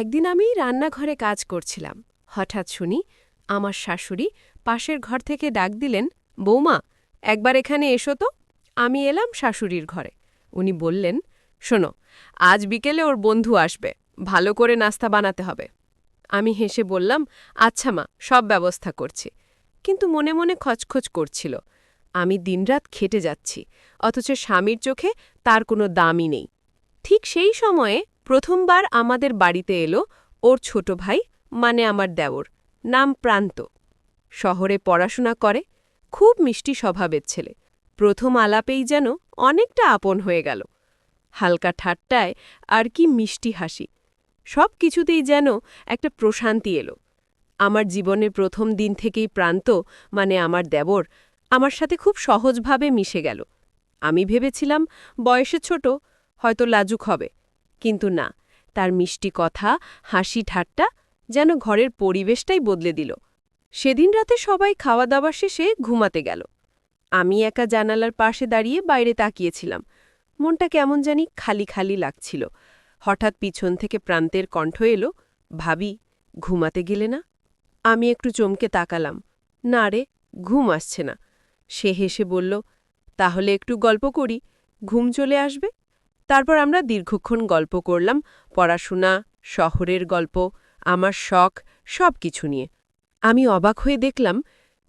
একদিন আমি রান্নাঘরে কাজ করছিলাম। হঠাৎ শুনি আমার শাশুড়ি পাশের ঘর থেকে ডাক দিলেন, বৌমা, একবার এখানে এসো তো। আমি এলাম শাশুড়ির ঘরে। উনি বললেন, শোনো, আজ বিকেলে ওর বন্ধু আসবে, ভালো করে নাস্তা বানাতে হবে। আমি হেসে বললাম, আচ্ছা মা, সব ব্যবস্থা করছি। কিন্তু মনে মনে খচখচ করছিল, আমি দিনরাত খেটে যাচ্ছি, অথচ স্বামীর চোখে তার কোনো দামই নেই। ঠিক সেই সময়ে প্রথমবার আমাদের বাড়িতে এলো ওর ছোট ভাই, মানে আমার দেওর, নাম প্রান্ত। শহরে পড়াশোনা করে, খুব মিষ্টি স্বভাবের ছেলে। প্রথম আলাপেই যেন অনেকটা আপন হয়ে গেল। হালকা ঠাট্টায় আর কি মিষ্টি হাসি, সব কিছুতেই যেন একটা প্রশান্তি এলো। আমার জীবনের প্রথম দিন থেকেই প্রান্ত, মানে আমার দেওর, আমার সাথে খুব সহজভাবে মিশে গেল। আমি ভেবেছিলাম বয়সে ছোট, হয়তো লাজুক হবে, কিন্তু না, তার মিষ্টি কথা, হাসি ঠাট্টা যেন ঘরের পরিবেশটাই বদলে দিল। সেদিন রাতে সবাই খাওয়া দাওয়া শেষে ঘুমাতে গেল। আমি একা জানালার পাশে দাঁড়িয়ে বাইরে তাকিয়েছিলাম। মনটা কেমন জানি খালি খালি লাগছিল। হঠাৎ পিছন থেকে প্রান্তের কণ্ঠ এলো, ভাবি, ঘুমাতে গেলে না? আমি একটু চমকে তাকালাম। না রে, ঘুম আসছে না। সে হেসে বলল, তাহলে একটু গল্প করি, ঘুম চলে আসবে। তারপর আমরা দীর্ঘক্ষণ গল্প করলাম, পড়াশোনা, শহরের গল্প, আমার শখ, সব কিছু নিয়ে। আমি অবাক হয়ে দেখলাম,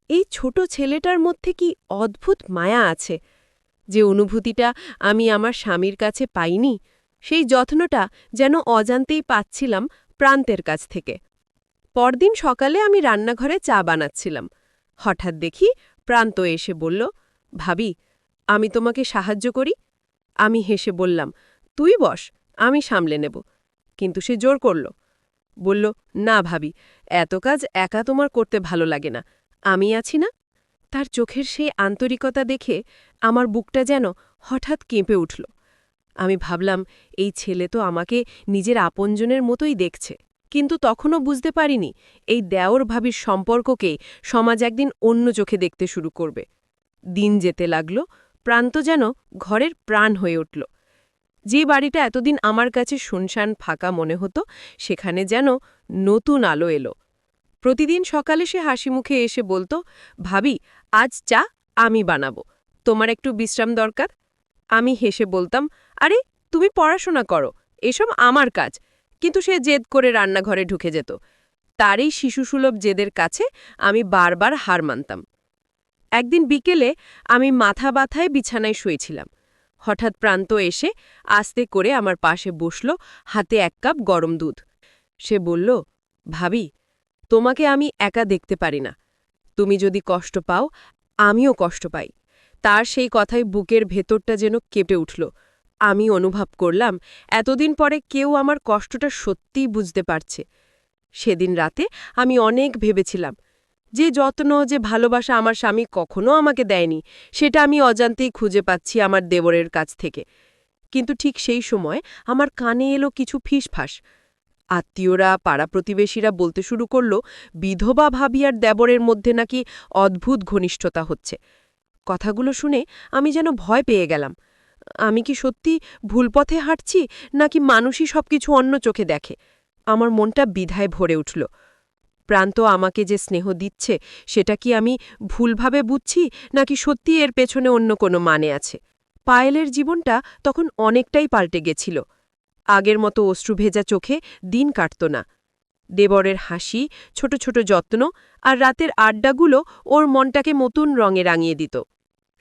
এই ছোট ছেলেটার মধ্যে কি অদ্ভুত মায়া আছে। যে অনুভূতিটা আমি আমার স্বামীর কাছে পাইনি, সেই যত্নটা যেন অজান্তেই পাচ্ছিলাম প্রান্তের কাছ থেকে। পরদিন সকালে আমি রান্নাঘরে চা বানাচ্ছিলাম। হঠাৎ দেখি প্রান্ত এসে বলল, ভাবি, আমি তোমাকে সাহায্য করি। আমি হেসে বললাম, তুই বস, আমি সামলে নেব। কিন্তু সে জোর করল, বলল, না ভাবি, এত কাজ একা তোমার করতে ভালো লাগে না, আমি আছি না। তার চোখের সেই আন্তরিকতা দেখে আমার বুকটা যেন হঠাৎ কেঁপে উঠল। আমি ভাবলাম, এই ছেলে তো আমাকে নিজের আপনজনের মতোই দেখছে। কিন্তু তখনও বুঝতে পারিনি এই দেওর ভাবির সম্পর্ককেই সমাজ একদিন অন্য চোখে দেখতে শুরু করবে। দিন যেতে লাগল, প্রান্ত যেন ঘরের প্রাণ হয়ে উঠল। যে বাড়িটা এতদিন আমার কাছে শুনশান ফাঁকা মনে হতো, সেখানে যেন নতুন আলো এলো। প্রতিদিন সকালে সে হাসি মুখে এসে বলতো, ভাবি, আজ চা আমি বানাবো, তোমার একটু বিশ্রাম দরকার। আমি হেসে বলতাম, আরে, তুমি পড়াশোনা করো, এসব আমার কাজ। কিন্তু সে জেদ করে রান্নাঘরে ঢুকে যেত। তার এই শিশুসুলভ জেদের কাছে আমি বারবার হার মানতাম। একদিন বিকেলে আমি মাথা ব্যথায় বিছানায় শুয়েছিলাম। হঠাৎ প্রান্ত এসে আস্তে করে আমার পাশে বসল, হাতে এক কাপ গরম দুধ। সে বলল, ভাবি, তোমাকে আমি একা দেখতে পারি না। তুমি যদি কষ্ট পাও, আমিও কষ্ট পাই। তার সেই কথায় বুকের ভেতরটা যেন কেঁপে উঠল। আমি অনুভব করলাম, এতদিন পরে কেউ আমার কষ্টটা সত্যিই বুঝতে পারছে। সেদিন রাতে আমি অনেক ভেবেছিলাম, যে যত্ন, যে ভালোবাসা আমার স্বামী কখনো আমাকে দেয়নি, সেটা আমি অজান্তেই খুঁজে পাচ্ছি আমার দেবরের কাছ থেকে। কিন্তু ঠিক সেই সময় আমার কানে এলো কিছু ফিসফাস। আত্মীয়রা, পাড়া প্রতিবেশীরা বলতে শুরু করল, বিধবা ভাবি আর দেবরের মধ্যে নাকি অদ্ভুত ঘনিষ্ঠতা হচ্ছে। কথাগুলো শুনে আমি যেন ভয় পেয়ে গেলাম। আমি কি সত্যি ভুল পথে হাঁটছি, নাকি মানুষই সবকিছু অন্য চোখে দেখে? আমার মনটা দ্বিধায় ভরে উঠল। প্রান্ত আমাকে যে স্নেহ দিচ্ছে, সেটা কি আমি ভুলভাবে বুঝছি, নাকি সত্যি এর পেছনে অন্য কোনো মানে আছে? পায়েলের জীবনটা তখন অনেকটাই পাল্টে গেছিল। আগের মতো অশ্রুভেজা চোখে দিন কাটত না। দেবরের হাসি, ছোট ছোট যত্ন আর রাতের আড্ডাগুলো ওর মনটাকে নতুন রঙে রাঙিয়ে দিত।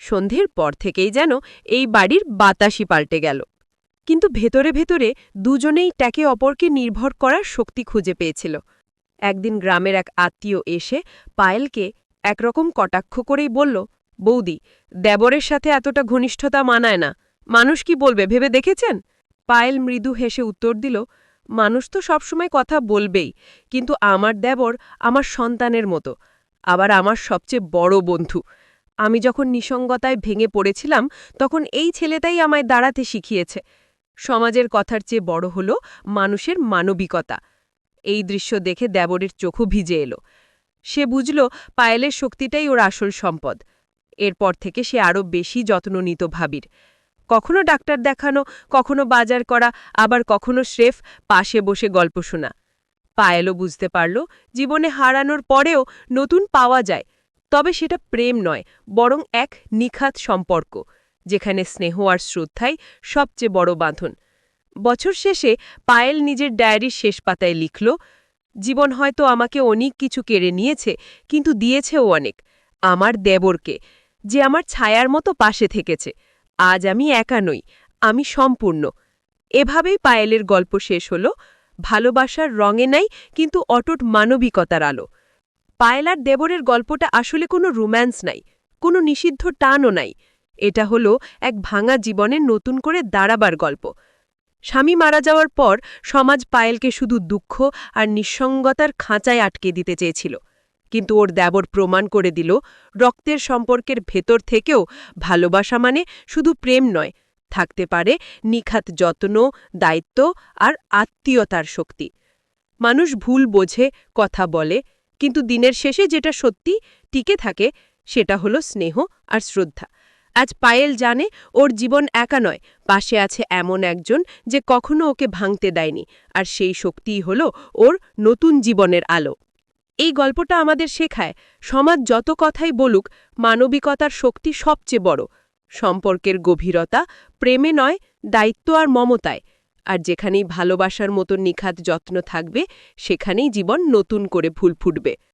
সন্ধ্যের পর থেকেই যেন এই বাড়ির বাতাসই পাল্টে গেল। কিন্তু ভেতরে ভেতরে দুজনেই একে অপরকে নির্ভর করার শক্তি খুঁজে পেয়েছিল। একদিন গ্রামের এক আত্মীয় এসে পায়েলকে একরকম কটাক্ষ করেই বলল, বৌদি, দেবরের সাথে এতটা ঘনিষ্ঠতা মানায় না। মানুষ কি বলবে ভেবে দেখেছেন? পায়েল মৃদু হেসে উত্তর দিল, মানুষ তো সবসময় কথা বলবেই, কিন্তু আমার দেবর আমার সন্তানের মতো, আবার আমার সবচেয়ে বড় বন্ধু। আমি যখন নিসঙ্গতায় ভেঙে পড়েছিলাম, তখন এই ছেলেটাই আমায় দাঁড়াতে শিখিয়েছে। সমাজের কথার চেয়ে বড় হল মানুষের মানবিকতা। এই দৃশ্য দেখে দেবরের চোখও ভিজে এলো। সে বুঝল পায়েলের শক্তিটাই ওর আসল সম্পদ। এরপর থেকে সে আরও বেশি যত্ন নিত ভাবির। কখনো ডাক্তার দেখানো, কখনো বাজার করা, আবার কখনো স্রেফ পাশে বসে গল্প শোনা। পায়েলও বুঝতে পারল, জীবনে হারানোর পরেও নতুন পাওয়া যায়, তবে সেটা প্রেম নয়, বরং এক নিখাত সম্পর্ক, যেখানে স্নেহ আর শ্রদ্ধাই সবচেয়ে বড় বাঁধন। বছর শেষে পায়েল নিজের ডায়েরির শেষ পাতায় লিখল, জীবন হয়তো আমাকে অনেক কিছু কেড়ে নিয়েছে, কিন্তু দিয়েছেও অনেক। আমার দেবরকে, যে আমার ছায়ার মতো পাশে থেকেছে। আজ আমি একা নই, আমি সম্পূর্ণ। এভাবেই পায়েলের গল্প শেষ হল, ভালোবাসার রঙে নাই, কিন্তু অটুট মানবিকতার আলো। পায়েল আর দেবরের গল্পটা আসলে কোনো রোম্যান্স নাই, কোনো নিষিদ্ধ টানও নাই। এটা হলো এক ভাঙা জীবনের নতুন করে দাঁড়াবার গল্প। স্বামী মারা যাওয়ার পর সমাজ পায়েলকে শুধু দুঃখ আর নিঃসঙ্গতার খাঁচায় আটকে দিতে চেয়েছিল, কিন্তু ওর দেবর প্রমাণ করে দিল, রক্তের সম্পর্কের ভেতর থেকেও ভালোবাসা মানে শুধু প্রেম নয়, থাকতে পারে নিখাত যত্ন, দায়িত্ব আর আত্মীয়তার শক্তি। মানুষ ভুল বোঝে, কথা বলে, কিন্তু দিনের শেষে যেটা সত্যি টিকে থাকে সেটা হলো স্নেহ আর শ্রদ্ধা। আজ পায়েল জানে ওর জীবন একা নয়, পাশে আছে এমন একজন যে কখনো ওকে ভাঙতে দেয়নি, আর সেই শক্তিই হলো ওর নতুন জীবনের আলো। এই গল্পটা আমাদের শেখায়, সমাজ যত কথাই বলুক, মানবিকতার শক্তি সবচেয়ে বড়। সম্পর্কের গভীরতা প্রেমে নয়, দায়িত্ব আর মমতায়। আর যেখানেই ভালোবাসার মতো নিখাত যত্ন থাকবে, সেখানেই জীবন নতুন করে ফুল ফুটবে।